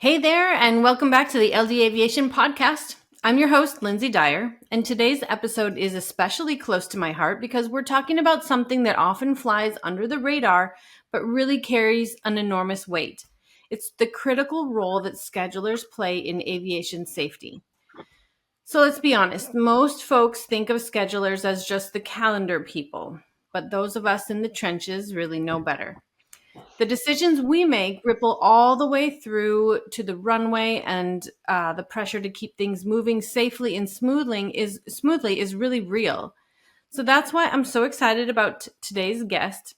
Hey there, and welcome back to the LD Aviation Podcast. I'm your host, Lindsay Dyer, and today's episode is especially close to my heart because we're talking about something that often flies under the radar, but really carries an enormous weight. It's the critical role that schedulers play in aviation safety. So let's be honest, most folks think of schedulers as just the calendar people, but those of us in the trenches really know better. The decisions we make ripple all the way through to the runway, and the pressure to keep things moving safely and smoothly is really real. So that's why I'm so excited about today's guest.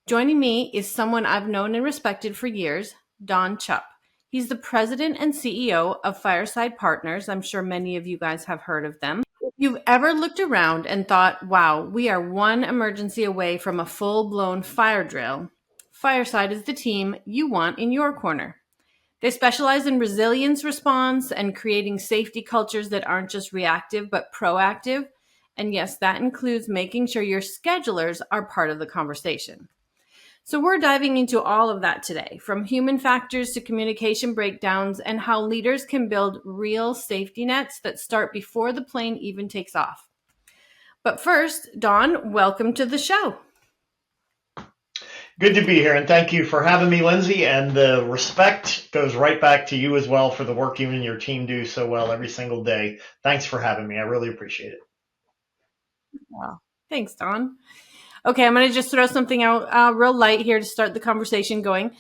Joining me is someone I've known and respected for years, Don Chupp. He's the president and CEO of Fireside Partners. I'm sure many of you guys have heard of them. If you've ever looked around and thought, wow, we are one emergency away from a full-blown fire drill, Fireside is the team you want in your corner. They specialize in resilience response and creating safety cultures that aren't just reactive, but proactive. And yes, that includes making sure your schedulers are part of the conversation. So we're diving into all of that today, from human factors to communication breakdowns and how leaders can build real safety nets that start before the plane even takes off. But first, Don, welcome to the show. Good to be here, and thank you for having me, Lindsay. And the respect goes right back to you as well for the work you and your team do so well every single day. Thanks for having me. I really appreciate it. Wow. Thanks, Don. Okay, I'm going to just throw something out real light here to start the conversation going.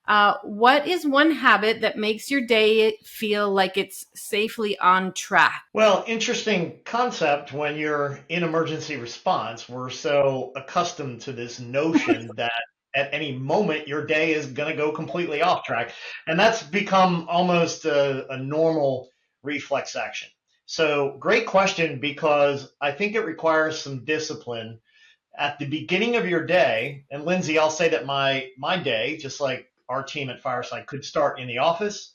What is one habit that makes your day feel like it's safely on track? Well, interesting concept when you're in emergency response. We're so accustomed to this notion that at any moment your day is going to go completely off track. And that's become almost a normal reflex action. So great question, because I think it requires some discipline at the beginning of your day. And Lindsay, I'll say that my day, just like our team at Fireside, could start in the office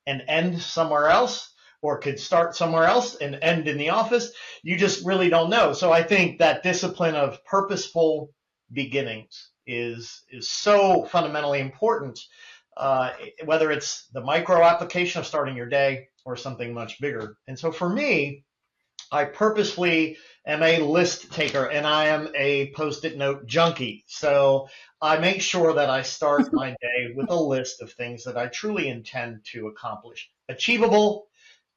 and end somewhere else, or could start somewhere else and end in the office. You just really don't know. So I think that discipline of purposeful beginnings is so fundamentally important, whether it's the micro application of starting your day or something much bigger. And so for me, I purposefully am a list taker, and I am a Post-it note junkie. So I make sure that I start my day with a list of things that I truly intend to accomplish. Achievable,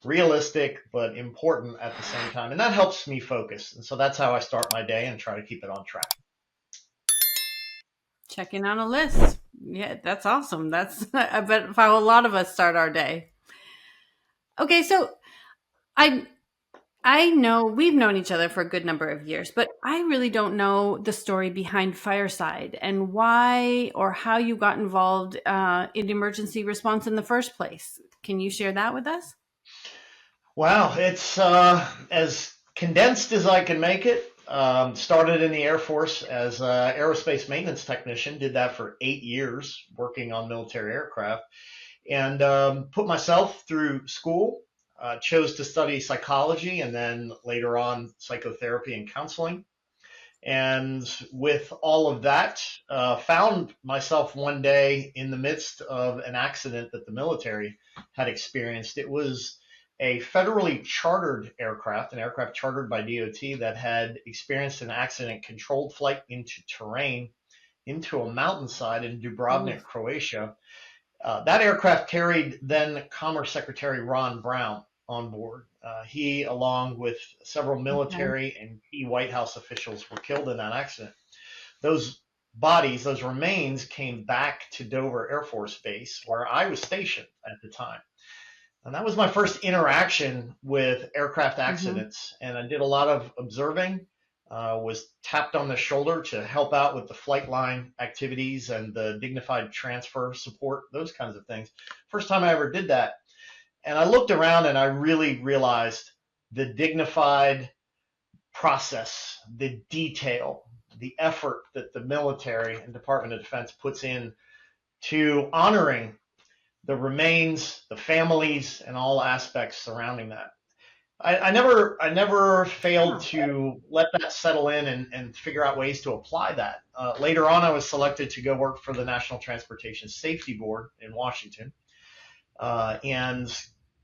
realistic, but important at the same time. And that helps me focus. And so that's how I start my day and try to keep it on track. Checking on a list. Yeah, that's awesome. That's, I bet, how a lot of us start our day. Okay, so I know we've known each other for a good number of years, but I really don't know the story behind Fireside and why or how you got involved in emergency response in the first place. Can you share that with us? Wow, it's as condensed as I can make it. Started in the Air Force as an aerospace maintenance technician, did that for 8 years working on military aircraft, and put myself through school. Chose to study psychology and then later on psychotherapy and counseling. And with all of that, found myself one day in the midst of an accident that the military had experienced. It was a federally chartered aircraft, an aircraft chartered by DOT that had experienced an accident-controlled flight into terrain, into a mountainside in Dubrovnik, Croatia. That aircraft carried then Commerce Secretary Ron Brown on board. He, along with several military and key White House officials, were killed in that accident. Those bodies, those remains, came back to Dover Air Force Base, where I was stationed at the time. And that was my first interaction with aircraft accidents. And I did a lot of observing, was tapped on the shoulder to help out with the flight line activities and the dignified transfer support, those kinds of things. First time I ever did that. And I looked around and I really realized the dignified process, the detail, the effort that the military and Department of Defense puts in to honoring the remains, the families, and all aspects surrounding that. I never failed to let that settle in and figure out ways to apply that. Later on, I was selected to go work for the National Transportation Safety Board in Washington. And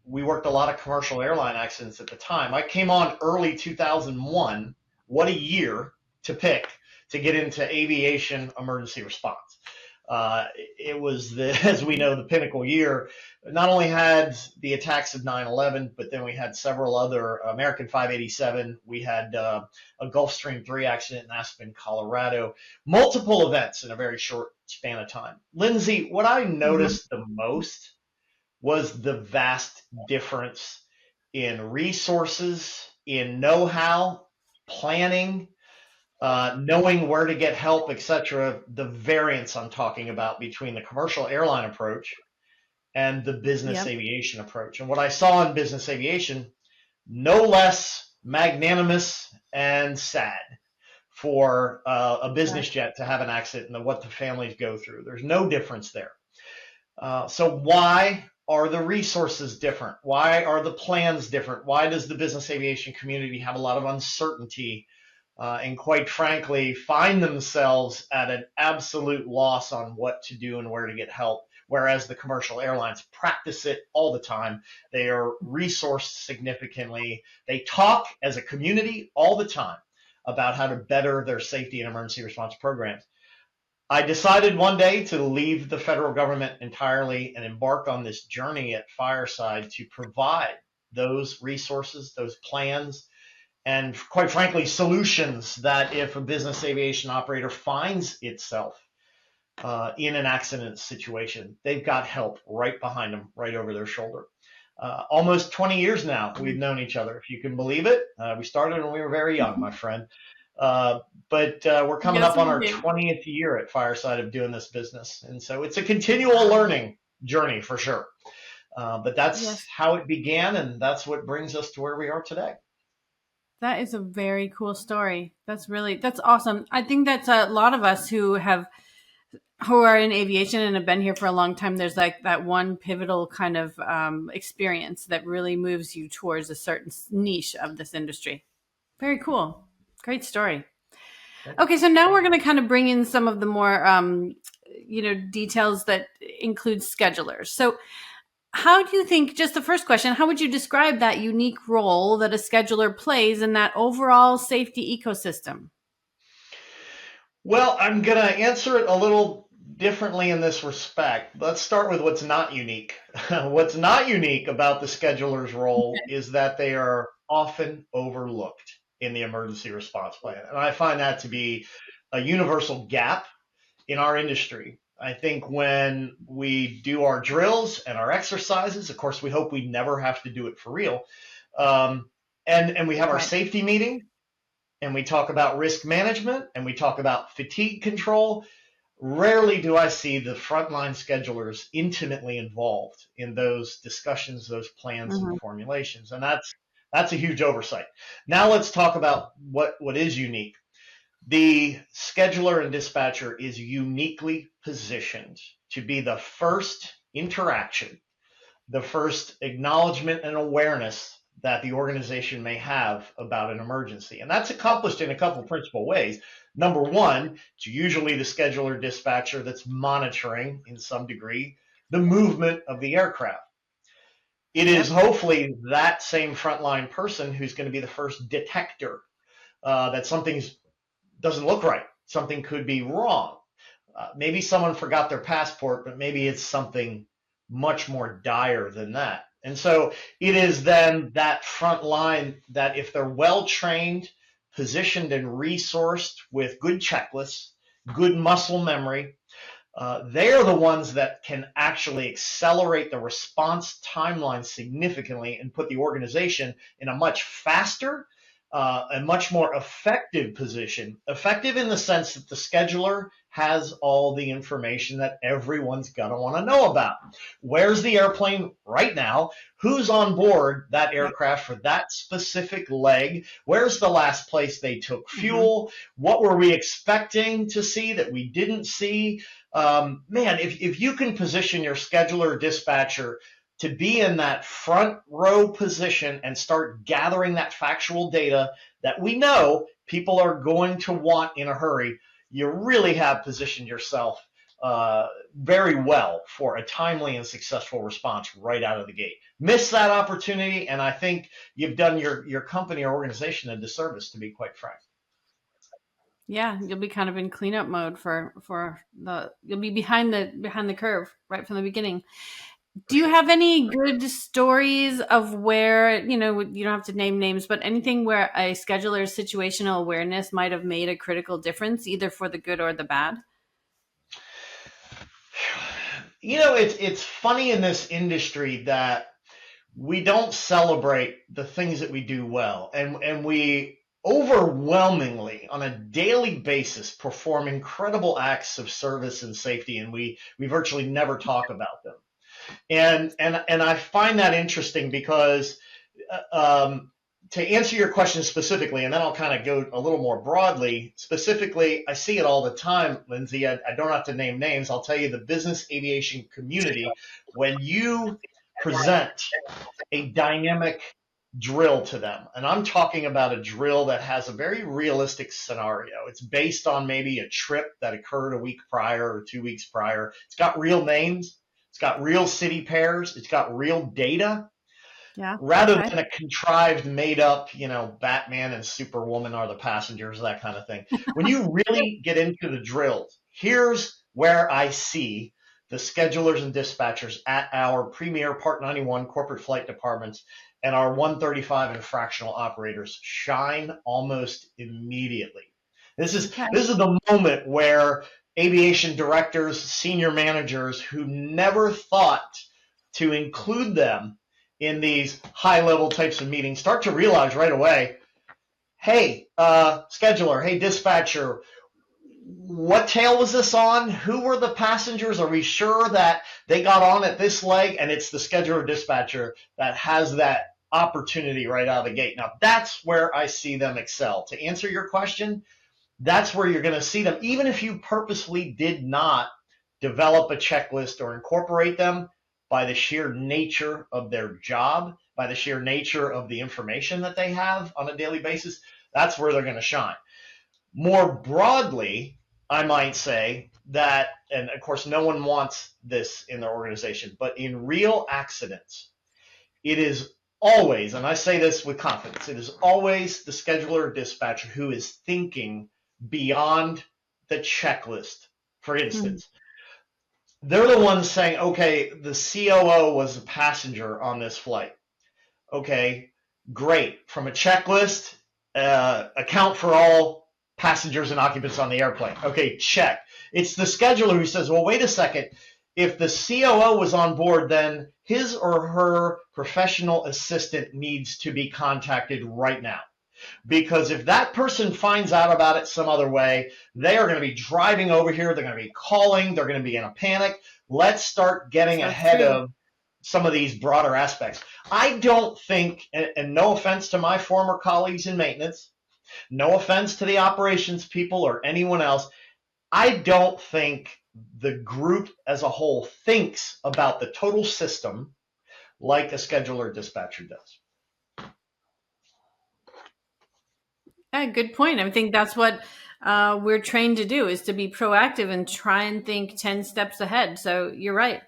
we worked a lot of commercial airline accidents at the time. I came on early 2001. What a year to pick to get into aviation emergency response. It was, as we know, the pinnacle year. Not only had the attacks of 9/11, but then we had several other American 587. We had a Gulfstream 3 accident in Aspen, Colorado. Multiple events in a very short span of time. Lindsay, what I noticed the most was the vast difference in resources, in know-how, planning, knowing where to get help, etc. The variance I'm talking about between the commercial airline approach and the business aviation approach. And what I saw in business aviation, no less magnanimous and sad for a business jet to have an accident and what the families go through. There's no difference there. So why are the resources different? Why are the plans different? Why does the business aviation community have a lot of uncertainty and quite frankly find themselves at an absolute loss on what to do and where to get help? Whereas the commercial airlines practice it all the time. They are resourced significantly. They talk as a community all the time about how to better their safety and emergency response programs. I decided one day to leave the federal government entirely and embark on this journey at Fireside to provide those resources, those plans, and quite frankly, solutions that if a business aviation operator finds itself in an accident situation, they've got help right behind them, right over their shoulder. Almost 20 years now, we've known each other, if you can believe it. We started when we were very young, my friend. But we're coming up on our 20th year at Fireside of doing this business. And so it's a continual learning journey for sure. But that's how it began, and that's what brings us to where we are today. That is a very cool story. That's awesome. I think that's a lot of us who are in aviation and have been here for a long time. There's like that one pivotal kind of experience that really moves you towards a certain niche of this industry. Very cool. Great story. Okay, so now we're going to kind of bring in some of the more, details that include schedulers. So how do you think, just the first question, how would you describe that unique role that a scheduler plays in that overall safety ecosystem? Well, I'm going to answer it a little differently in this respect. Let's start with what's not unique. What's not unique about the scheduler's role is that they are often overlooked in the emergency response plan. And I find that to be a universal gap in our industry. I think when we do our drills and our exercises, of course, we hope we never have to do it for real. And we have our safety meeting, and we talk about risk management, and we talk about fatigue control. Rarely do I see the frontline schedulers intimately involved in those discussions, those plans and formulations. And that's a huge oversight. Now let's talk about what is unique. The scheduler and dispatcher is uniquely positioned to be the first interaction, the first acknowledgement and awareness that the organization may have about an emergency. And that's accomplished in a couple of principal ways. Number one, it's usually the scheduler dispatcher that's monitoring in some degree the movement of the aircraft. It is hopefully that same frontline person who's going to be the first detector that something doesn't look right. Something could be wrong. Maybe someone forgot their passport, but maybe it's something much more dire than that. And so it is then that front line that if they're well trained, positioned and resourced with good checklists, good muscle memory, they're the ones that can actually accelerate the response timeline significantly and put the organization in a much faster a much more effective position. Effective in the sense that the scheduler has all the information that everyone's going to want to know about. Where's the airplane right now? Who's on board that aircraft for that specific leg? Where's the last place they took fuel? What were we expecting to see that we didn't see? If you can position your scheduler or dispatcher to be in that front row position and start gathering that factual data that we know people are going to want in a hurry, you really have positioned yourself very well for a timely and successful response right out of the gate. Miss that opportunity, and I think you've done your company or organization a disservice, to be quite frank. Yeah, you'll be kind of in cleanup mode you'll be behind the curve right from the beginning. Do you have any good stories of where, you don't have to name names, but anything where a scheduler's situational awareness might have made a critical difference, either for the good or the bad? It's funny in this industry that we don't celebrate the things that we do well, and we overwhelmingly on a daily basis perform incredible acts of service and safety, and we virtually never talk about them. And I find that interesting because to answer your question specifically, and then I'll kind of go a little more broadly, specifically, I see it all the time, Lindsay. I don't have to name names. I'll tell you, the business aviation community, when you present a dynamic drill to them, and I'm talking about a drill that has a very realistic scenario. It's based on maybe a trip that occurred a week prior or 2 weeks prior. It's got real names. It's got real city pairs. It's got real data. Yeah. Rather than a contrived, made up, Batman and Superwoman are the passengers, that kind of thing. When you really get into the drills, here's where I see the schedulers and dispatchers at our premier Part 91 corporate flight departments and our 135 and fractional operators shine almost immediately. This is the moment where aviation directors, senior managers who never thought to include them in these high-level types of meetings start to realize right away, hey, scheduler, hey, dispatcher, what tail was this on? Who were the passengers? Are we sure that they got on at this leg? And it's the scheduler dispatcher that has that opportunity right out of the gate. Now, that's where I see them excel. To answer your question, that's where you're going to see them. Even if you purposely did not develop a checklist or incorporate them, by the sheer nature of their job, by the sheer nature of the information that they have on a daily basis, that's where they're going to shine. More broadly, I might say that, and of course, no one wants this in their organization, but in real accidents, it is always, and I say this with confidence, it is always the scheduler or dispatcher who is thinking beyond the checklist. For instance, they're the ones saying, okay, the COO was a passenger on this flight. Okay, great. From a checklist, account for all passengers and occupants on the airplane. Okay, check. It's the scheduler who says, well, wait a second. If the COO was on board, then his or her professional assistant needs to be contacted right now. Because if that person finds out about it some other way, they are going to be driving over here. They're going to be calling. They're going to be in a panic. Let's start getting ahead of some of these broader aspects. I don't think, and no offense to my former colleagues in maintenance, no offense to the operations people or anyone else, I don't think the group as a whole thinks about the total system like a scheduler dispatcher does. Yeah, good point. I think that's what we're trained to do, is to be proactive and try and think 10 steps ahead. So you're right.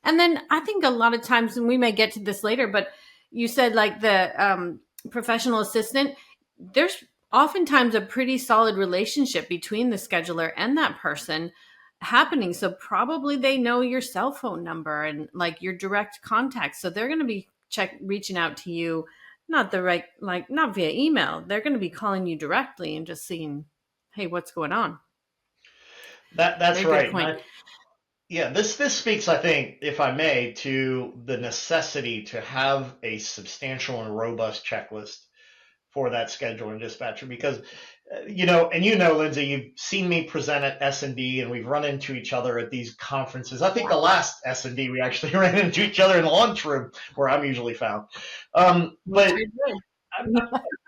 And then I think a lot of times, and we may get to this later, but you said like the professional assistant, there's oftentimes a pretty solid relationship between the scheduler and that person happening. So probably they know your cell phone number and like your direct contact. So they're going to be reaching out to you, not via email. They're going to be calling you directly and just seeing, hey, what's going on? That's very right. This speaks, I think, if I may, to the necessity to have a substantial and robust checklist for that scheduler and dispatcher, because Lindsay, you've seen me present at S&D, and we've run into each other at these conferences. I think the last S&D we actually ran into each other in the lunchroom where I'm usually found. But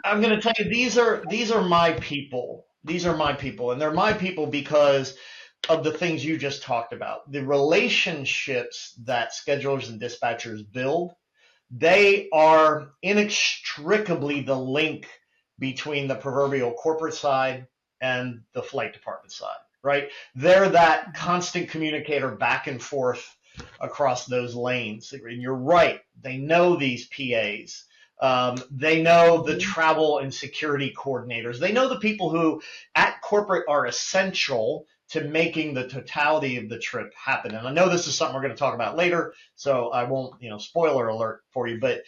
I'm going to tell you, these are my people. These are my people, and they're my people because of the things you just talked about. The relationships that schedulers and dispatchers build, they are inextricably the link between the proverbial corporate side and the flight department side, right? They're that constant communicator back and forth across those lanes. And you're right. They know these PAs. They know the travel and security coordinators. They know the people who at corporate are essential to making the totality of the trip happen. And I know this is something we're going to talk about later, so I won't, spoiler alert for you. But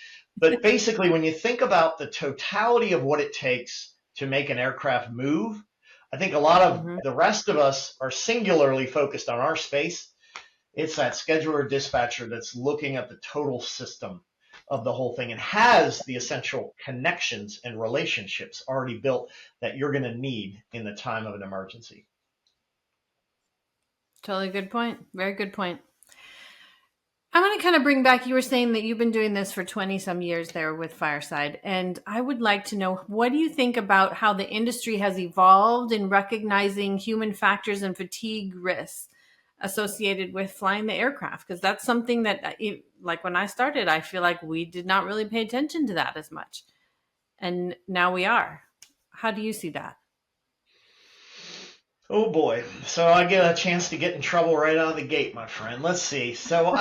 basically, when you think about the totality of what it takes to make an aircraft move, I think a lot of the rest of us are singularly focused on our space. It's that scheduler dispatcher that's looking at the total system of the whole thing and has the essential connections and relationships already built that you're going to need in the time of an emergency. Totally good point. Very good point. I want to kind of bring back, you were saying that you've been doing this for 20 some years there with Fireside. And I would like to know, what do you think about how the industry has evolved in recognizing human factors and fatigue risks associated with flying the aircraft? Because that's something that, like when I started, I feel like we did not really pay attention to that as much. And now we are. How do you see that? Oh boy. So I get a chance to get in trouble right out of the gate, my friend. Let's see. So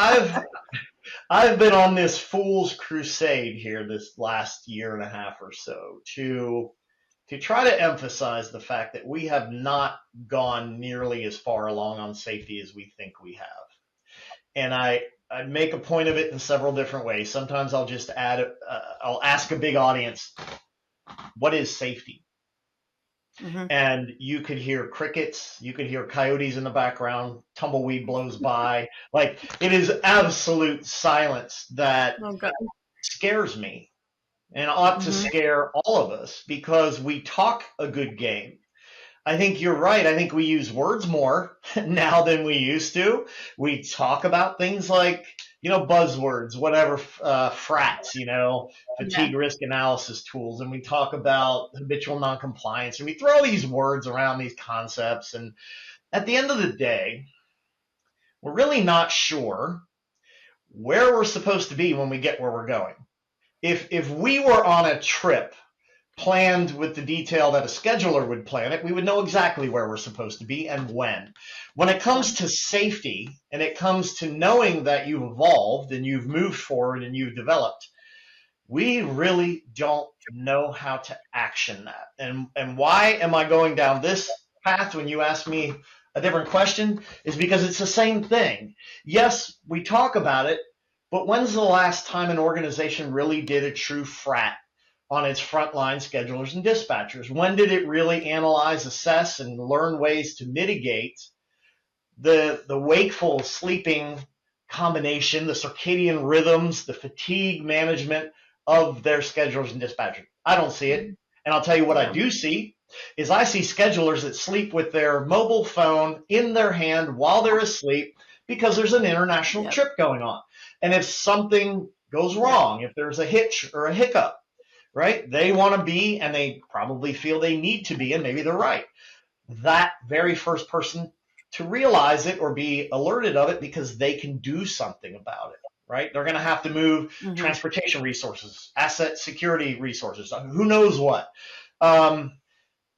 I've been on this fool's crusade here this last year and a half or so to try to emphasize the fact that we have not gone nearly as far along on safety as we think we have. And I make a point of it in several different ways. Sometimes I'll just I'll ask a big audience, what is safety? And you could hear crickets, you could hear coyotes in the background, tumbleweed blows by. Like, it is absolute silence that scares me and ought to scare all of us, because we talk a good game. I think you're right. I think we use words more now than we used to. We talk about things like, buzzwords, whatever, FRATs, fatigue risk analysis tools. And we talk about habitual noncompliance, and we throw these words around, these concepts. And at the end of the day, we're really not sure where we're supposed to be when we get where we're going. If we were on a trip planned with the detail that a scheduler would plan it, we would know exactly where we're supposed to be and when. When it comes to safety, and it comes to knowing that you've evolved and you've moved forward and you've developed, we really don't know how to action that. And why am I going down this path when you ask me a different question? Is because it's the same thing. Yes, we talk about it, but when's the last time an organization really did a true FRAT on its frontline schedulers and dispatchers? When did it really analyze, assess, and learn ways to mitigate the wakeful sleeping combination, the circadian rhythms, the fatigue management of their schedulers and dispatchers? I don't see it. And I'll tell you what I do see is I see schedulers that sleep with their mobile phone in their hand while they're asleep because there's an international trip going on. And if something goes wrong, if there's a hitch or a hiccup, right, they want to be, and they probably feel they need to be, and maybe they're right, that very first person to realize it or be alerted of it, because they can do something about it, right? They're going to have to move transportation resources, asset security resources, who knows what.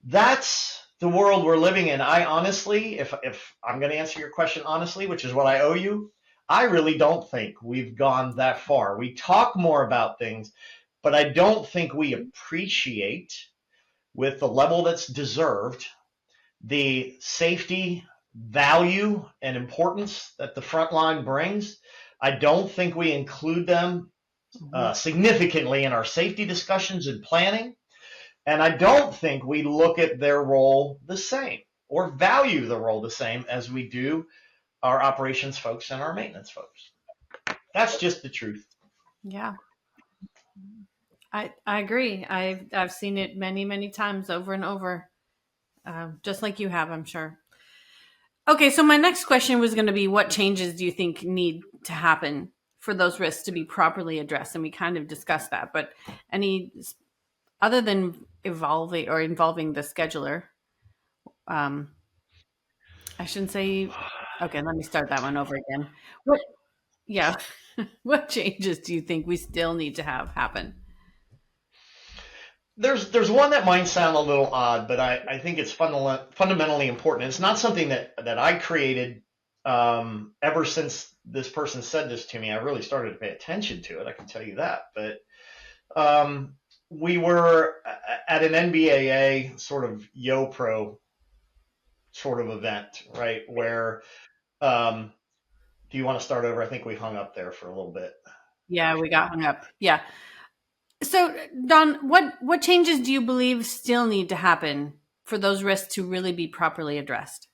That's the world we're living in. I honestly, if I'm going to answer your question honestly, which is what I owe you, I really don't think we've gone that far. We talk more about things, but I don't think we appreciate, with the level that's deserved, the safety, value, and importance that the front line brings. I don't think we include them significantly in our safety discussions and planning. And I don't think we look at their role the same or value the role the same as we do our operations folks and our maintenance folks. That's just the truth. Yeah. I agree. I've seen it many, many times over and over, just like you have, I'm sure. Okay, so my next question was going to be, what changes do you think need to happen for those risks to be properly addressed? And we kind of discussed that, but any other than involving the scheduler, I shouldn't say. Okay, let me start that one over again. What changes do you think we still need to have happen? There's one that might sound a little odd, but I think it's fundamentally important. It's not something that I created ever since this person said this to me. I really started to pay attention to it. I can tell you that. But we were at an NBAA sort of Yo Pro sort of event, right? Where do you want to start over? I think we hung up there for a little bit. Yeah, we got hung up. Yeah. So, Don, what changes do you believe still need to happen for those risks to really be properly addressed?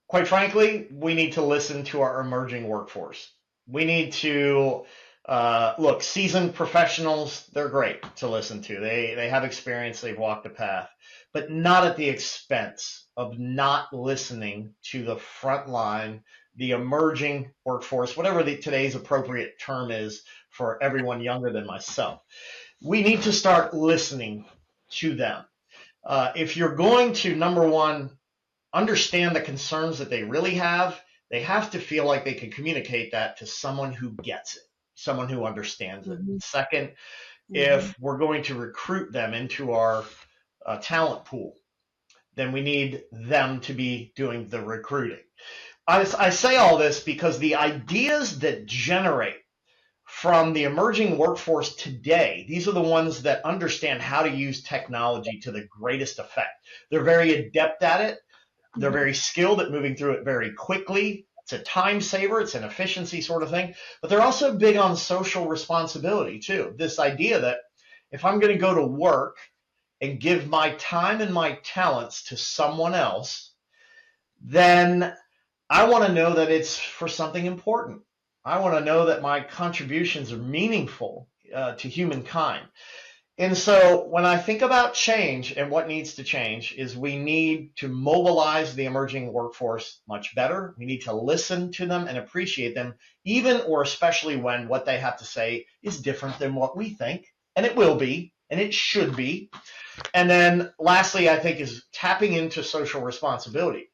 Quite frankly, we need to listen to our emerging workforce. We need to look, seasoned professionals, they're great to listen to. They have experience, they've walked the path, but not at the expense of not listening to the front line, the emerging workforce, whatever today's appropriate term is for everyone younger than myself. We need to start listening to them. If you're going to, number one, understand the concerns that they really have, they have to feel like they can communicate that to someone who gets it, someone who understands it. Mm-hmm. Second, if we're going to recruit them into our talent pool, then we need them to be doing the recruiting. I say all this because the ideas that generate from the emerging workforce today, these are the ones that understand how to use technology to the greatest effect. They're very adept at it. They're very skilled at moving through it very quickly. It's a time saver. It's an efficiency sort of thing. But they're also big on social responsibility, too. This idea that if I'm going to go to work and give my time and my talents to someone else, then I want to know that it's for something important. I want to know that my contributions are meaningful to humankind. And so when I think about change and what needs to change is we need to mobilize the emerging workforce much better. We need to listen to them and appreciate them, even or especially when what they have to say is different than what we think. And it will be, and it should be. And then lastly, I think is tapping into social responsibility.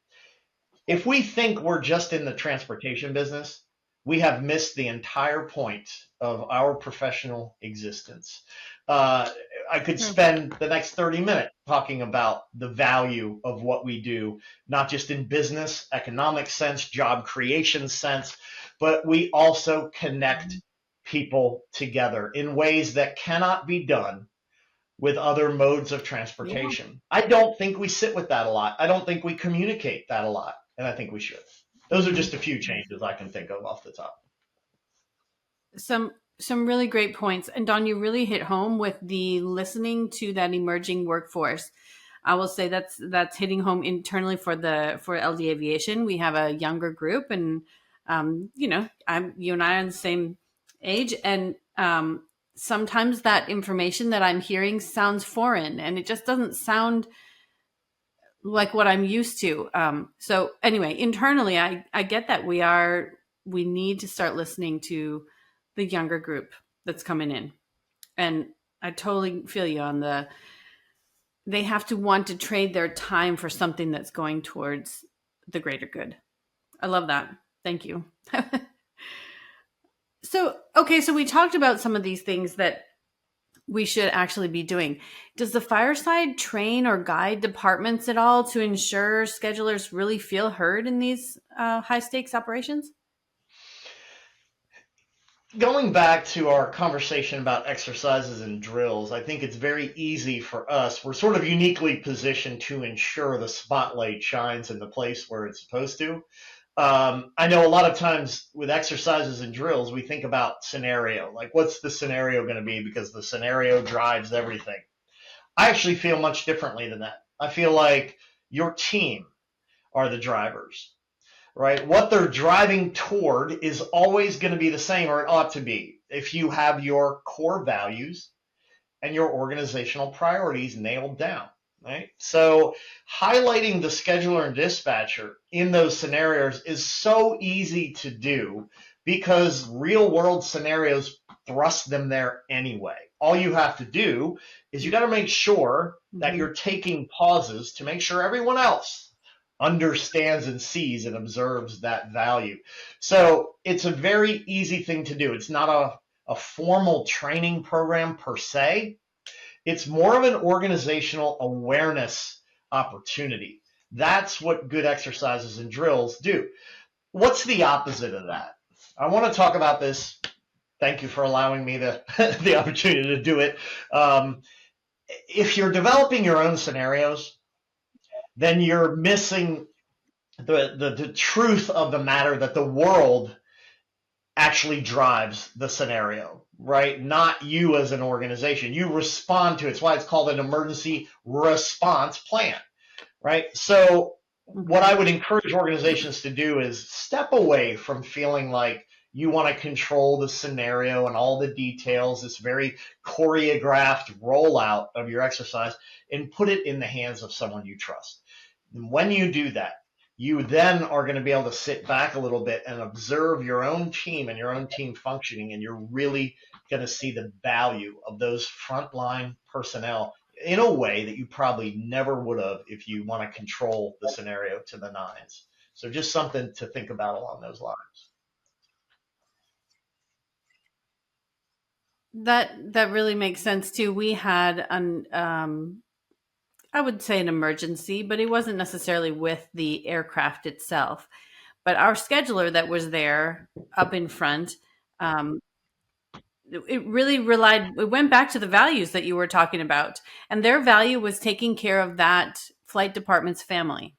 If we think we're just in the transportation business, we have missed the entire point of our professional existence. I could spend the next 30 minutes talking about the value of what we do, not just in business, economic sense, job creation sense, but we also connect people together in ways that cannot be done with other modes of transportation. Yeah. I don't think we sit with that a lot. I don't think we communicate that a lot, and I think we should. Those are just a few changes I can think of off the top. Some really great points. And Don, you really hit home with the listening to that emerging workforce. I will say that's hitting home internally for LD Aviation. We have a younger group, and you and I are the same age, and sometimes that information that I'm hearing sounds foreign, and it just doesn't sound like what I'm used to. So anyway, internally, I get that we need to start listening to the younger group that's coming in. And I totally feel you on they have to want to trade their time for something that's going towards the greater good. I love that. Thank you. So we talked about some of these things that we should actually be doing. Does the Fireside train or guide departments at all to ensure schedulers really feel heard in these high stakes operations? Going back to our conversation about exercises and drills, I think it's very easy for us. We're sort of uniquely positioned to ensure the spotlight shines in the place where it's supposed to. I know a lot of times with exercises and drills, we think about scenario, like what's the scenario going to be, because the scenario drives everything. I actually feel much differently than that. I feel like your team are the drivers. Right? What they're driving toward is always going to be the same, or it ought to be, if you have your core values and your organizational priorities nailed down. Right? So highlighting the scheduler and dispatcher in those scenarios is so easy to do because real world scenarios thrust them there anyway. All you have to do is you got to make sure that you're taking pauses to make sure everyone else understands and sees and observes that value. So it's a very easy thing to do. It's not a formal training program per se, It's more of an organizational awareness opportunity. That's what good exercises and drills do. What's the opposite of that? I want to talk about this. Thank you for allowing me the opportunity to do it. If you're developing your own scenarios, then you're missing the truth of the matter that the world actually drives the scenario, right? Not you as an organization. You respond to it. It's why it's called an emergency response plan, right? So what I would encourage organizations to do is step away from feeling like you want to control the scenario and all the details, this very choreographed rollout of your exercise, and put it in the hands of someone you trust. And when you do that, you then are going to be able to sit back a little bit and observe your own team and your own team functioning, and you're really going to see the value of those frontline personnel in a way that you probably never would have if you want to control the scenario to the nines. So just something to think about along those lines. That really makes sense too. We had I would say an emergency, but it wasn't necessarily with the aircraft itself. But our scheduler that was there up in front, it really it went back to the values that you were talking about. And their value was taking care of that flight department's family.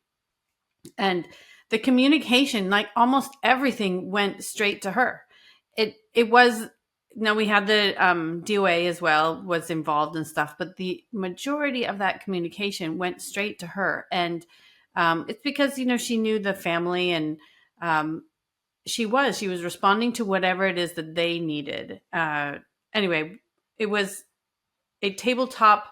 And the communication, like almost everything went straight to her. It was, now we had the DOA as well was involved and stuff, but the majority of that communication went straight to her. And it's because, she knew the family, and she was responding to whatever it is that they needed. Anyway, it was a tabletop.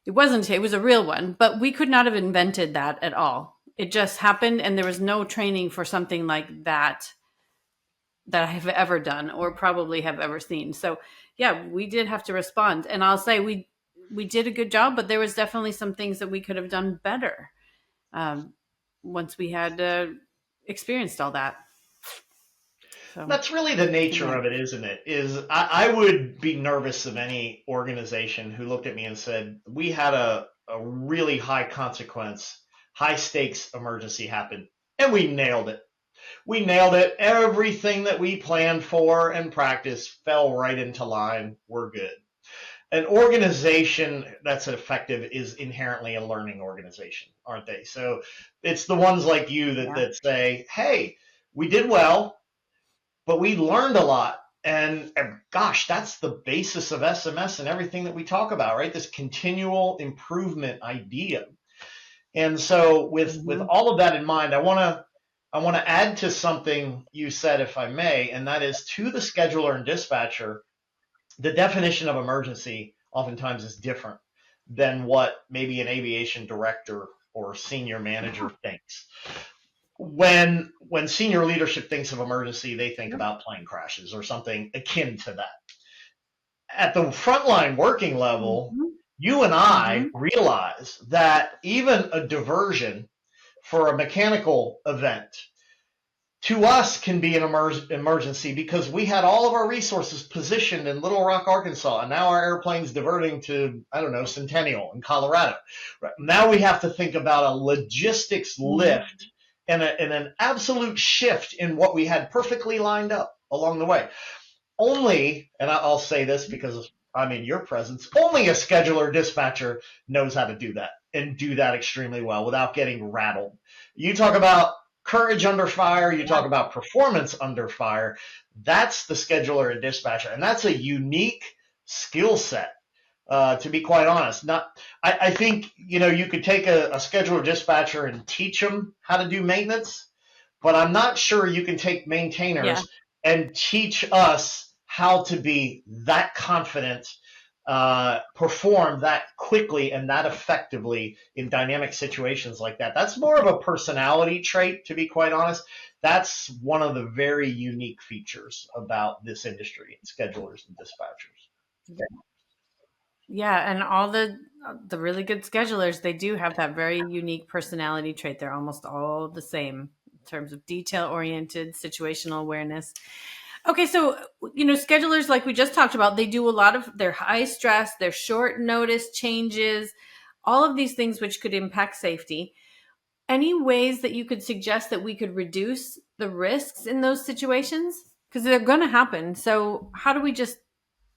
It was a real one, but we could not have invented that at all. It just happened, and there was no training for something like that I have ever done or probably have ever seen. So yeah, we did have to respond. And I'll say we did a good job, but there was definitely some things that we could have done better once we had experienced all that. So, that's really the nature of it, isn't it? I would be nervous of any organization who looked at me and said, we had a really high consequence, high stakes emergency happen, and we nailed it. We nailed it. Everything that we planned for and practiced fell right into line. We're good. An organization that's effective is inherently a learning organization, aren't they? So it's the ones like you that say, hey, we did well, but we learned a lot. And gosh, that's the basis of SMS and everything that we talk about, right? This continual improvement idea. And so with all of that in mind, I want to add to something you said, if I may, and that is, to the scheduler and dispatcher, the definition of emergency oftentimes is different than what maybe an aviation director or senior manager thinks. When senior leadership thinks of emergency, they think about plane crashes or something akin to that. At the frontline working level, you and I realize that even a diversion for a mechanical event to us can be an emergency, because we had all of our resources positioned in Little Rock, Arkansas, and now our airplane's diverting to, I don't know, Centennial in Colorado. Right. Now we have to think about a logistics lift and an absolute shift in what we had perfectly lined up along the way. Only, and I'll say this because I'm in your presence, only a scheduler dispatcher knows how to do that, and do that extremely well without getting rattled. You talk about courage under fire, you talk about performance under fire. That's the scheduler and dispatcher, and that's a unique skill set, to be quite honest. I think you could take a scheduler dispatcher and teach them how to do maintenance, but I'm not sure you can take maintainers and teach us how to be that confident, perform that quickly and that effectively in dynamic situations like that. That's more of a personality trait, to be quite honest. That's one of the very unique features about this industry, schedulers and dispatchers. Yeah, and all the really good schedulers, they do have that very unique personality trait. They're almost all the same in terms of detail-oriented, situational awareness. Okay, so schedulers, like we just talked about, they do a lot of their high stress, their short notice changes, all of these things which could impact safety. Any ways that you could suggest that we could reduce the risks in those situations? Because they're going to happen. So how do we just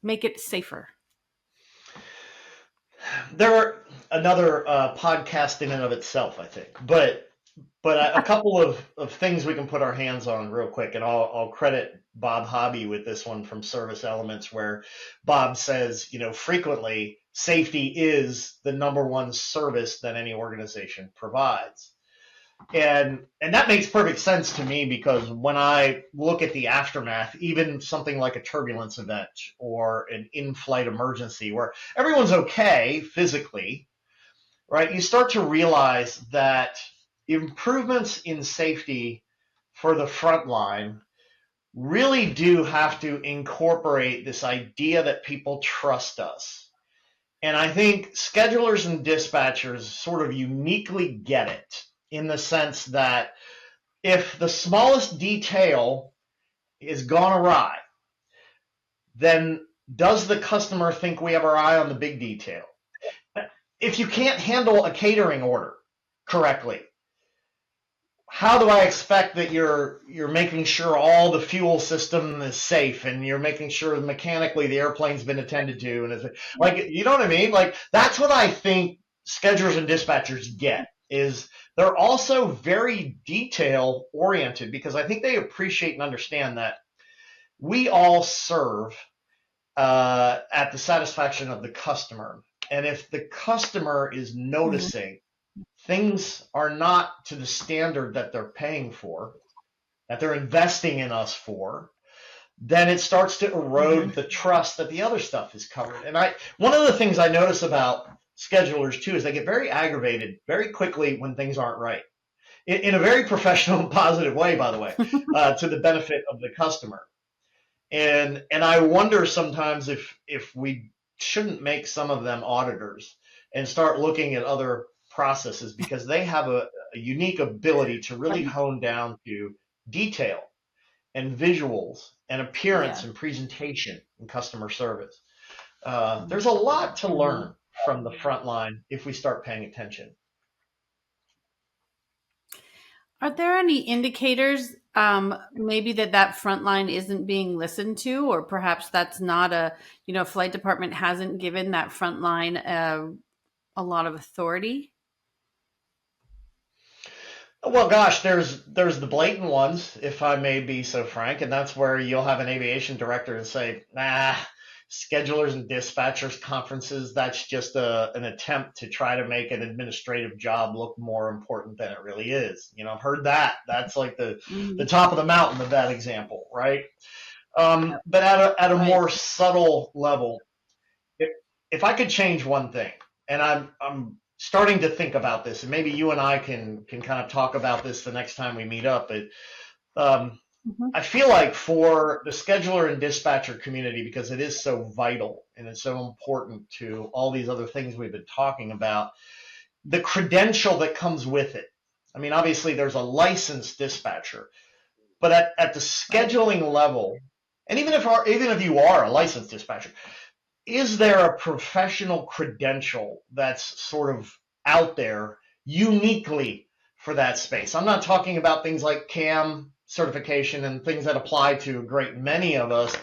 make it safer? They're another podcast in and of itself, I think. But a couple of things we can put our hands on real quick, and I'll credit Bob Hobby with this one from Service Elements, where Bob says, frequently safety is the number one service that any organization provides. And that makes perfect sense to me, because when I look at the aftermath, even something like a turbulence event or an in-flight emergency where everyone's okay physically, right? You start to realize that improvements in safety for the front line really do have to incorporate this idea that people trust us. And I think schedulers and dispatchers sort of uniquely get it, in the sense that if the smallest detail is gone awry, then does the customer think we have our eye on the big detail? If you can't handle a catering order correctly, how do I expect that you're making sure all the fuel system is safe, and you're making sure mechanically the airplane's been attended to, and it's like, you know what I mean? Like, that's what I think schedulers and dispatchers get, is they're also very detail oriented, because I think they appreciate and understand that we all serve at the satisfaction of the customer. And if the customer is noticing things are not to the standard that they're paying for, that they're investing in us for, then it starts to erode the trust that the other stuff is covered. And one of the things I notice about schedulers too is they get very aggravated very quickly when things aren't right, in a very professional and positive way, by the way, to the benefit of the customer. And I wonder sometimes if we shouldn't make some of them auditors and start looking at other processes, because they have a unique ability to really hone down to detail and visuals and appearance and presentation and customer service. There's a lot to learn from the front line if we start paying attention. Are there any indicators maybe that front line isn't being listened to, or perhaps that's not flight department hasn't given that front line a lot of authority? Well, gosh, there's the blatant ones, if I may be so frank, and that's where you'll have an aviation director and say, nah, schedulers and dispatchers conferences, that's just an attempt to try to make an administrative job look more important than it really is. I've heard that. That's like the top of the mountain of that example, right? But at a more subtle level, if I could change one thing, and I'm starting to think about this, and maybe you and I can kind of talk about this the next time we meet up. I feel like for the scheduler and dispatcher community, because it is so vital and it's so important to all these other things we've been talking about, the credential that comes with it. I mean, obviously there's a licensed dispatcher, but at the scheduling level, and even if you are a licensed dispatcher, is there a professional credential that's sort of out there uniquely for that space? I'm not talking about things like CAM certification and things that apply to a great many of us.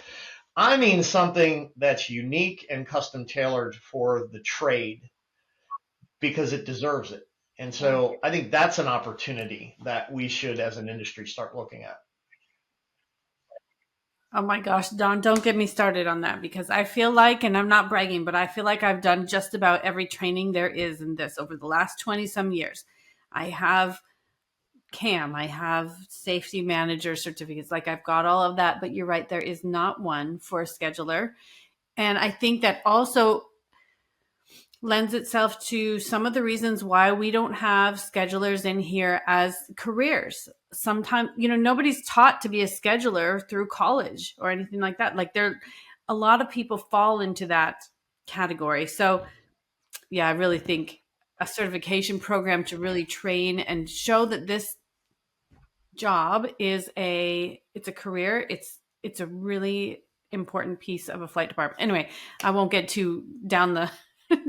I mean something that's unique and custom tailored for the trade, because it deserves it. And so I think that's an opportunity that we should, as an industry, start looking at. Oh my gosh, Don, don't get me started on that, because I feel like, and I'm not bragging, but I feel like I've done just about every training there is in this over the last 20 some years. I have CAM, I have safety manager certificates, like I've got all of that, but you're right, there is not one for a scheduler. And I think that also lends itself to some of the reasons why we don't have schedulers in here as careers. Sometimes, nobody's taught to be a scheduler through college or anything like that. Like, a lot of people fall into that category. So yeah, I really think a certification program to really train and show that this job it's a career. It's it's a really important piece of a flight department. Anyway, I won't get too down the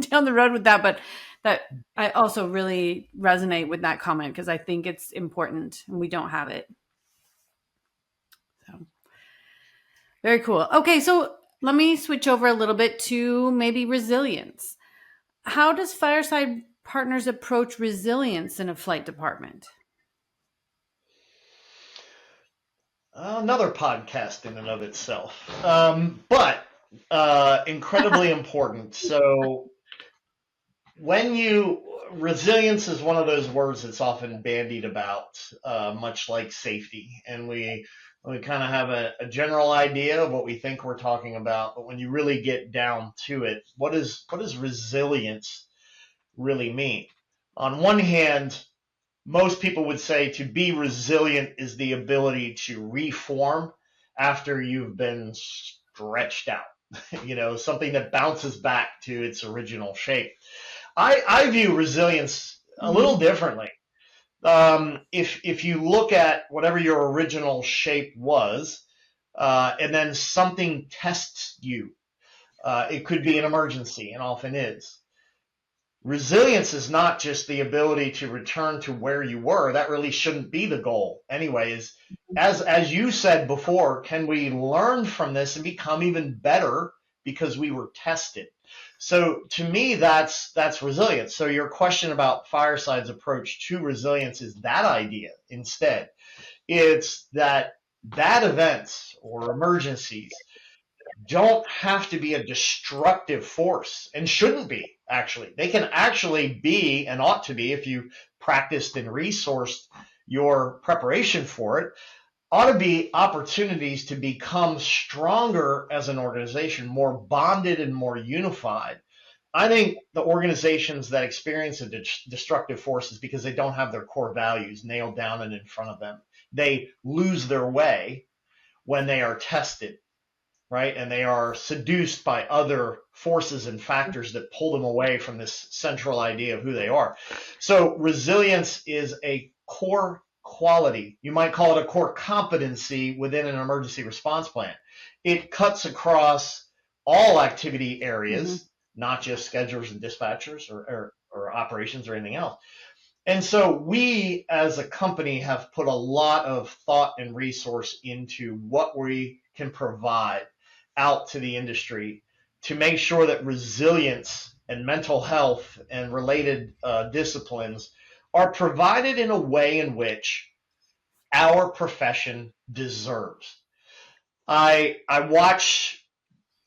down the road with that, but that I also really resonate with that comment because I think it's important and we don't have it. So very cool. Okay, so let me switch over a little bit to maybe resilience. How does Fireside Partners approach resilience in a flight department? Another podcast in and of itself, but incredibly important. So resilience is one of those words that's often bandied about, much like safety, and we kind of have a general idea of what we think we're talking about, but when you really get down to it, what does resilience really mean? On one hand, most people would say to be resilient is the ability to reform after you've been stretched out, something that bounces back to its original shape. I view resilience a little differently. If you look at whatever your original shape was, and then something tests you, it could be an emergency and often is. Resilience is not just the ability to return to where you were. That really shouldn't be the goal. Anyways, as you said before, can we learn from this and become even better because we were tested? So to me, that's resilience. So your question about Fireside's approach to resilience is that idea instead. It's that bad events or emergencies don't have to be a destructive force and shouldn't be, actually. They can actually be, and ought to be, if you practiced and resourced your preparation for it, ought to be opportunities to become stronger as an organization, more bonded and more unified. I think the organizations that experience a destructive force is because they don't have their core values nailed down and in front of them. They lose their way when they are tested, right? And they are seduced by other forces and factors that pull them away from this central idea of who they are. So resilience is a core quality. You might call it a core competency within an emergency response plan. It cuts across all activity areas, not just schedulers and dispatchers or operations or anything else. And so we as a company have put a lot of thought and resource into what we can provide out to the industry to make sure that resilience and mental health and related disciplines are provided in a way in which our profession deserves. I watch,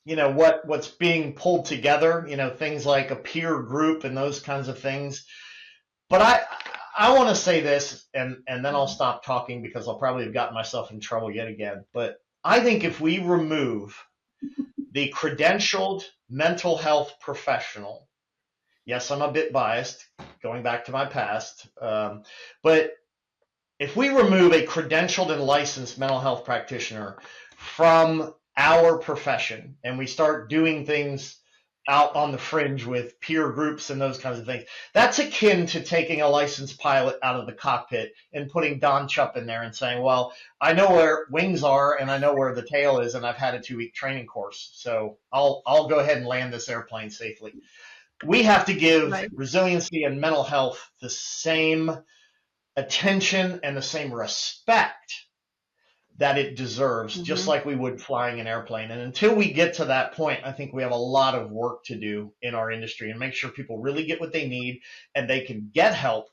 what's being pulled together, things like a peer group and those kinds of things. But I want to say this, and then I'll stop talking because I'll probably have gotten myself in trouble yet again. But I think if we remove the credentialed mental health professional, yes, I'm a bit biased, going back to my past, but if we remove a credentialed and licensed mental health practitioner from our profession and we start doing things out on the fringe with peer groups and those kinds of things, that's akin to taking a licensed pilot out of the cockpit and putting Don Chupp in there and saying, well, I know where wings are and I know where the tail is and I've had a 2-week training course, so I'll go ahead and land this airplane safely. We have to give resiliency and mental health the same attention and the same respect that it deserves, just like we would flying an airplane. And until we get to that point, I think we have a lot of work to do in our industry and make sure people really get what they need and they can get help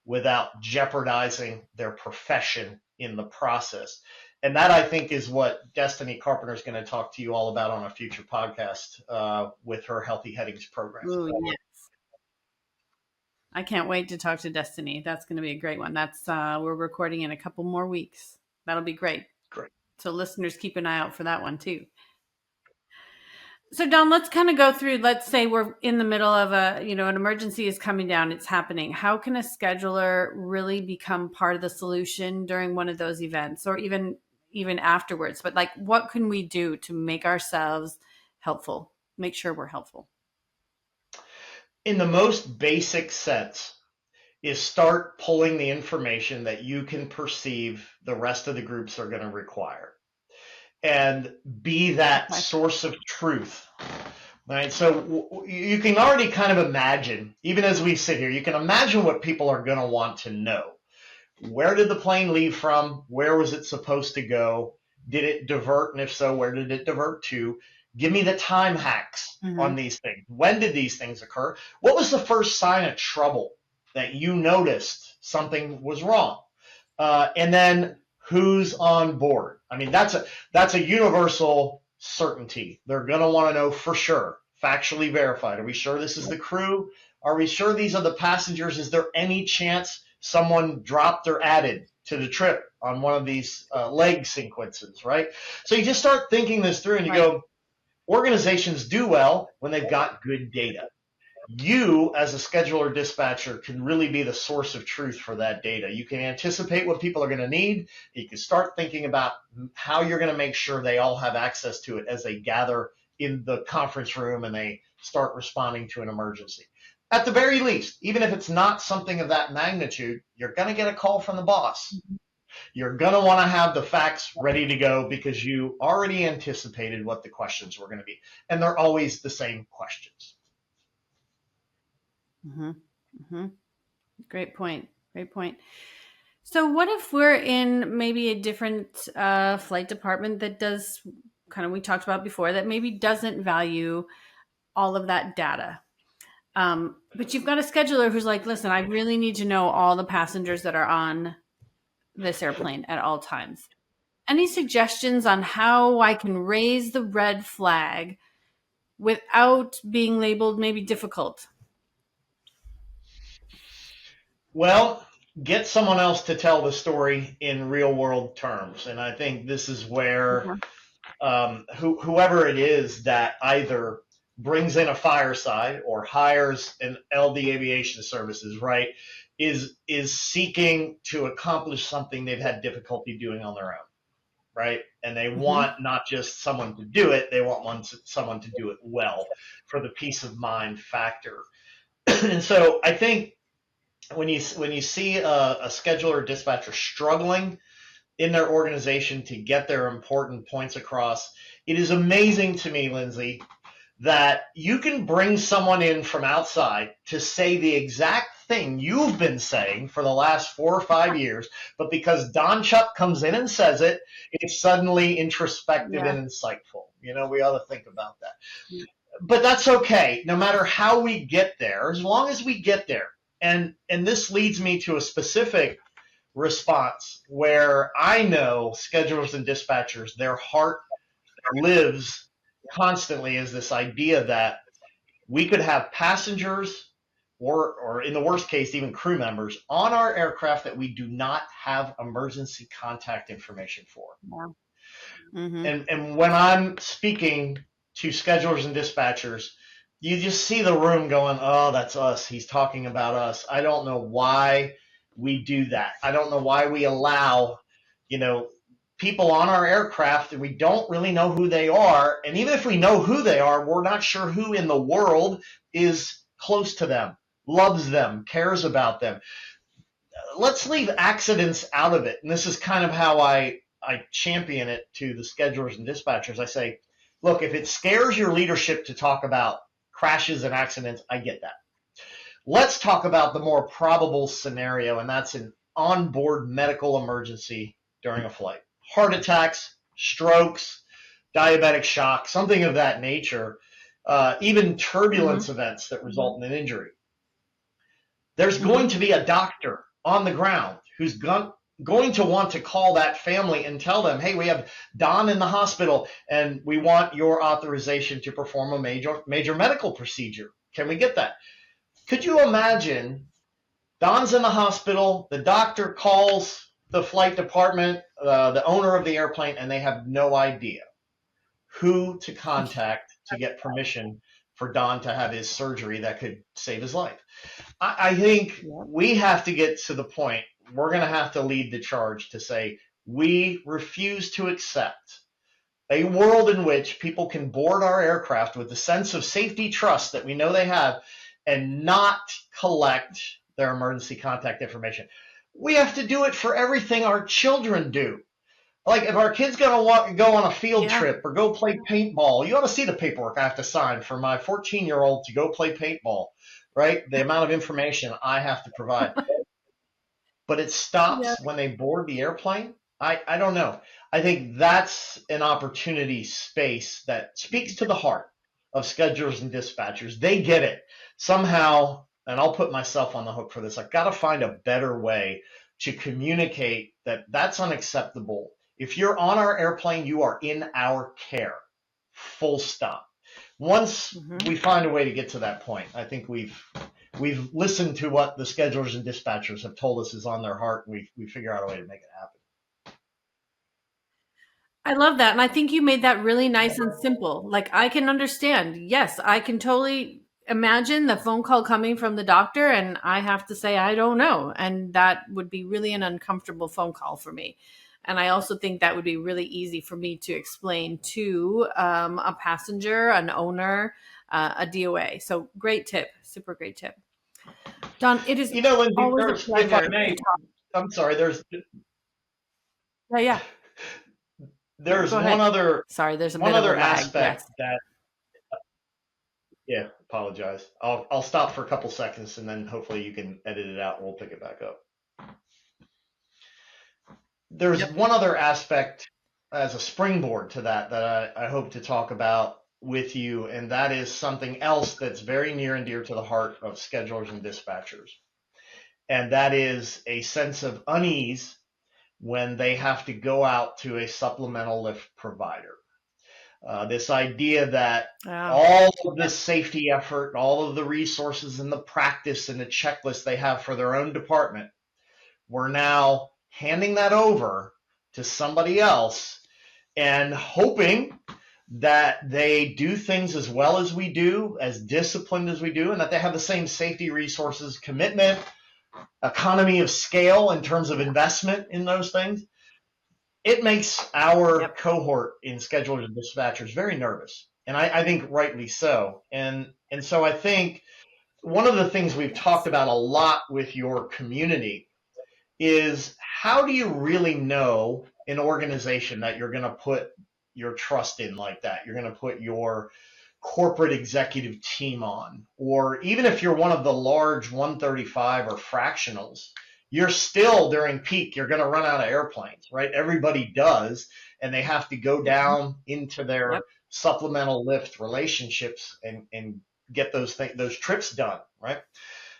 without jeopardizing their profession in the process. And that, I think, is what Destiny Carpenter is going to talk to you all about on a future podcast with her Healthy Headings program. Ooh, yes. I can't wait to talk to Destiny. That's going to be a great one. That's we're recording in a couple more weeks. That'll be great. Great. So listeners, keep an eye out for that one too. So Don, let's kind of go through, let's say we're in the middle of an emergency is coming down, it's happening. How can a scheduler really become part of the solution during one of those events or even afterwards? But like, what can we do to make ourselves helpful, make sure we're helpful? In the most basic sense, is start pulling the information that you can perceive the rest of the groups are going to require. and be that source of truth. Right. So you can already kind of imagine, even as we sit here, you can imagine what people are going to want to know. Where did the plane leave from? Where was it supposed to go? Did it divert? And if so, where did it divert to? Give me the time hacks on these things. When did these things occur? What was the first sign of trouble that you noticed something was wrong? And then who's on board? I mean, that's a universal certainty. They're going to want to know for sure, factually verified. Are we sure this is the crew? Are we sure these are the passengers? Is there any chance someone dropped or added to the trip on one of these leg sequences, right? So you just start thinking this through and you go, organizations do well when they've got good data. You, as a scheduler dispatcher, can really be the source of truth for that data. You can anticipate what people are going to need. You can start thinking about how you're going to make sure they all have access to it as they gather in the conference room and they start responding to an emergency. At the very least, even if it's not something of that magnitude, you're going to get a call from the boss. You're going to want to have the facts ready to go because you already anticipated what the questions were going to be. And they're always the same questions. Great point. So what if we're in maybe a different flight department that does kind of, we talked about before, that maybe doesn't value all of that data? But you've got a scheduler who's like, listen, I really need to know all the passengers that are on this airplane at all times. Any suggestions on how I can raise the red flag without being labeled maybe difficult? Well, get someone else to tell the story in real world terms. And I think this is where whoever it is that either brings in a Fireside or hires an LD Aviation Services, right, is seeking to accomplish something they've had difficulty doing on their own, right? And they want not just someone to do it, they want someone to do it well for the peace of mind factor. And so I think when you see a scheduler or dispatcher struggling in their organization to get their important points across, it is amazing to me, Lindsay, that you can bring someone in from outside to say the exact thing you've been saying for the last 4 or 5 years, but because Don Chupp comes in and says it, it's suddenly introspective and insightful. You know, we ought to think about that. But that's okay, no matter how we get there, as long as we get there. And this leads me to a specific response where I know schedulers and dispatchers, their heart lives constantly is this idea that we could have passengers or in the worst case, even crew members on our aircraft that we do not have emergency contact information for. And when I'm speaking to schedulers and dispatchers, you just see the room going, oh, that's us. He's talking about us. I don't know why we do that. I don't know why we allow, people on our aircraft and we don't really know who they are. And even if we know who they are, we're not sure who in the world is close to them, loves them, cares about them. Let's leave accidents out of it. And this is kind of how I champion it to the schedulers and dispatchers. I say, look, if it scares your leadership to talk about crashes and accidents, I get that. Let's talk about the more probable scenario, and that's an onboard medical emergency during a flight. Heart attacks, strokes, diabetic shock, something of that nature, even turbulence events that result in an injury. There's going to be a doctor on the ground who's going to want to call that family and tell them, hey, we have Don in the hospital and we want your authorization to perform a major medical procedure. Can we get that? Could you imagine Don's in the hospital, the doctor calls the flight department, the owner of the airplane, and they have no idea who to contact to get permission for Don to have his surgery that could save his life? I think we have to get to the point, we're going to have to lead the charge to say, we refuse to accept a world in which people can board our aircraft with the sense of safety trust that we know they have and not collect their emergency contact information. We have to do it for everything our children do. Like if our kid's gonna go on a field Yeah. trip or go play paintball, you ought to see the paperwork I have to sign for my 14-year-old to go play paintball, right? The amount of information I have to provide. But it Yeah. stops when they board the airplane. I don't know. I think that's an opportunity space that speaks to the heart of schedulers and dispatchers. They get it somehow, and I'll put myself on the hook for this. I've got to find a better way to communicate that that's unacceptable. If you're on our airplane, you are in our care. Full stop. Once we find a way to get to that point, I think we've listened to what the schedulers and dispatchers have told us is on their heart. And we figure out a way to make it happen. I love that. And I think you made that really nice and simple. Like I can understand. Yes, I can totally imagine the phone call coming from the doctor and I have to say, I don't know. And that would be really an uncomfortable phone call for me. And I also think that would be really easy for me to explain to a passenger, an owner, a DOA. So great tip. Super great tip. Don, it is Lindsay, always a if I pleasure may, to talk. I'm sorry, Yeah. there's Go ahead. one other Sorry, there's a bit of a lag. aspect Yes. that, yeah, apologize. I'll stop for a couple seconds and then hopefully you can edit it out and we'll pick it back up. There's one other aspect as a springboard to that I hope to talk about with you, and that is something else that's very near and dear to the heart of schedulers and dispatchers. And that is a sense of unease when they have to go out to a supplemental lift provider. This idea that all of the safety effort, all of the resources and the practice and the checklist they have for their own department, we're now handing that over to somebody else and hoping that they do things as well as we do, as disciplined as we do, and that they have the same safety resources, commitment, economy of scale in terms of investment in those things. It makes our cohort in schedulers and dispatchers very nervous, and I think rightly so. And so I think one of the things we've talked about a lot with your community is how do you really know an organization that you're going to put your trust in like that? You're going to put your corporate executive team on, or even if you're one of the large 135 or fractionals, you're still during peak, you're going to run out of airplanes, right? Everybody does, and they have to go down into their supplemental lift relationships and get those trips done, right?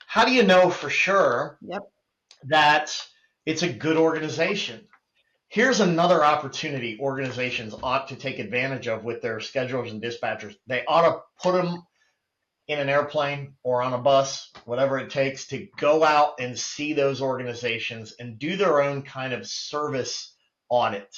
How do you know for sure that it's a good organization? Here's another opportunity organizations ought to take advantage of with their schedulers and dispatchers. They ought to put them in an airplane or on a bus, whatever it takes, to go out and see those organizations and do their own kind of service audit.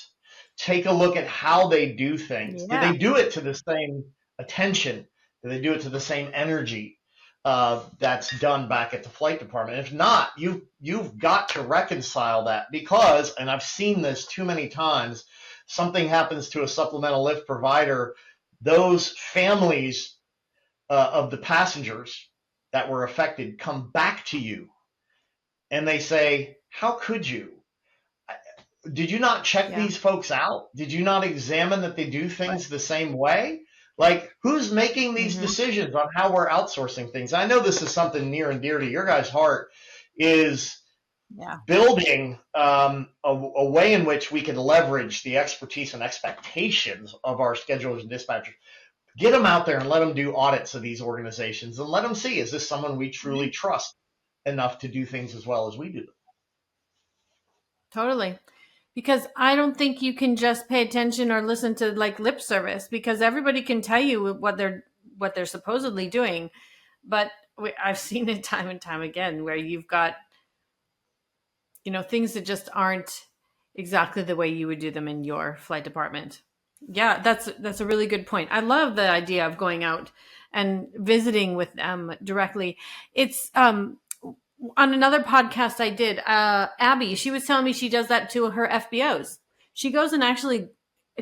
Take a look at how they do things. Do they do it to the same attention? Do they do it to the same energy that's done back at the flight department? If not, you've got to reconcile that, because, and I've seen this too many times, something happens to a supplemental lift provider, those families of the passengers that were affected come back to you and they say, how could you? Did you not check these folks out? Did you not examine that they do things the same way? Like, who's making these decisions on how we're outsourcing things? I know this is something near and dear to your guys' heart, is building a way in which we can leverage the expertise and expectations of our schedulers and dispatchers. Get them out there and let them do audits of these organizations and let them see, is this someone we truly trust enough to do things as well as we do them? Totally. Because I don't think you can just pay attention or listen to like lip service, because everybody can tell you what they're supposedly doing. But I've seen it time and time again where you've got, things that just aren't exactly the way you would do them in your flight department. Yeah, that's a really good point. I love the idea of going out and visiting with them directly. It's on another podcast I did, Abby, she was telling me she does that to her FBOs. She goes and actually,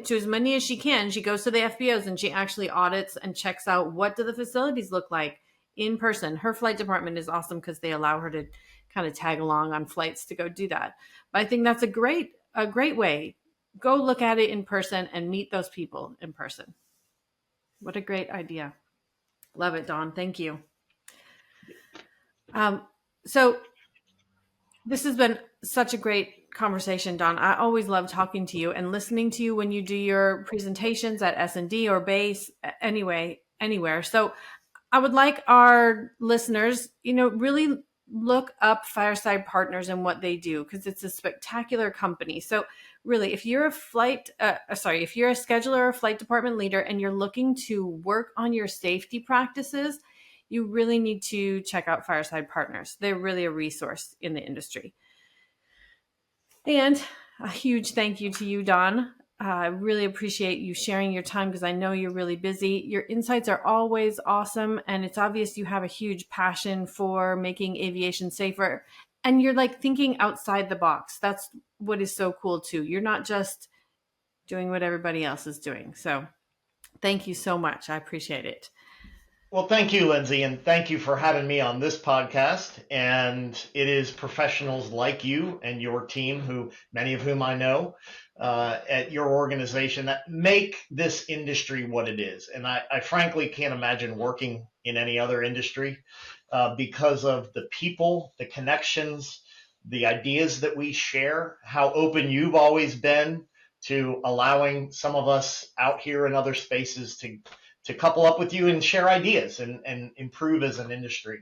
to as many as she can, she goes to the FBOs and she actually audits and checks out what do the facilities look like in person. Her flight department is awesome because they allow her to kind of tag along on flights to go do that. But I think that's a great way go look at it in person and meet those people in person. What a great idea. Love it, Don. Thank you. So this has been such a great conversation, Don. I always love talking to you and listening to you when you do your presentations at S&D or base, anywhere. So I would like our listeners, really look up Fireside Partners and what they do, because it's a spectacular company. So really, if you're a if you're a scheduler or flight department leader and you're looking to work on your safety practices, you really need to check out Fireside Partners. They're really a resource in the industry. And a huge thank you to you, Don. I really appreciate you sharing your time, because I know you're really busy. Your insights are always awesome, and it's obvious you have a huge passion for making aviation safer. And you're like thinking outside the box. That's what is so cool too. You're not just doing what everybody else is doing. So thank you so much. I appreciate it. Well, thank you, Lindsay, and thank you for having me on this podcast. And it is professionals like you and your team, who many of whom I know at your organization, that make this industry what it is. And I frankly can't imagine working in any other industry because of the people, the connections, the ideas that we share, how open you've always been to allowing some of us out here in other spaces to couple up with you and share ideas and improve as an industry.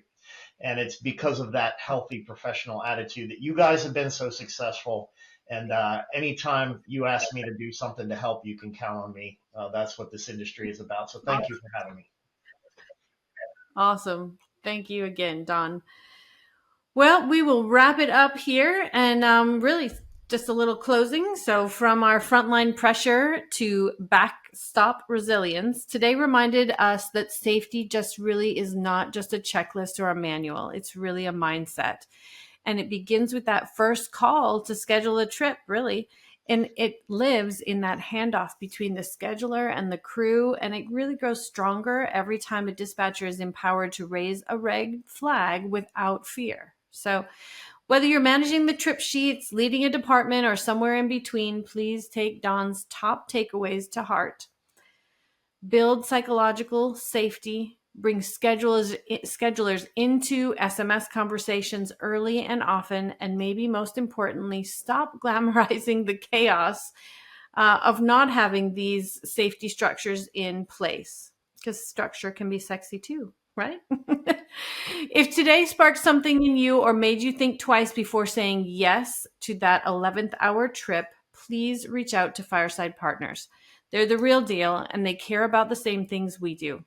And it's because of that healthy professional attitude that you guys have been so successful. And anytime you ask me to do something to help, you can count on me. That's what this industry is about. So thank you for having me. Awesome. Thank you again, Don. Well, we will wrap it up here, and really just a little closing. So from our frontline pressure to backstop resilience, today reminded us that safety just really is not just a checklist or a manual. It's really a mindset. And it begins with that first call to schedule a trip, really. And it lives in that handoff between the scheduler and the crew. And it really grows stronger every time a dispatcher is empowered to raise a red flag without fear. So whether you're managing the trip sheets, leading a department, or somewhere in between, please take Don's top takeaways to heart. Build psychological safety, bring schedulers into SMS conversations early and often, and maybe most importantly, stop glamorizing the chaos of not having these safety structures in place, because structure can be sexy too, right? If today sparked something in you or made you think twice before saying yes to that 11th hour trip, please reach out to Fireside Partners. They're the real deal, and they care about the same things we do.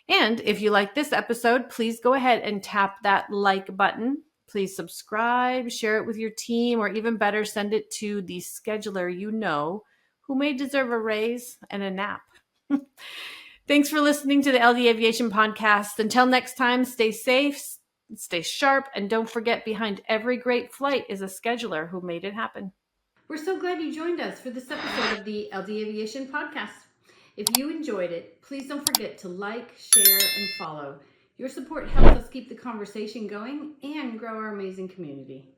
And if you like this episode, please go ahead and tap that like button. Please subscribe, share it with your team, or even better, send it to the scheduler you know who may deserve a raise and a nap. Thanks for listening to the LD Aviation Podcast. Until next time, stay safe, stay sharp, and don't forget, behind every great flight is a scheduler who made it happen. We're so glad you joined us for this episode of the LD Aviation Podcast. If you enjoyed it, please don't forget to like, share, and follow. Your support helps us keep the conversation going and grow our amazing community.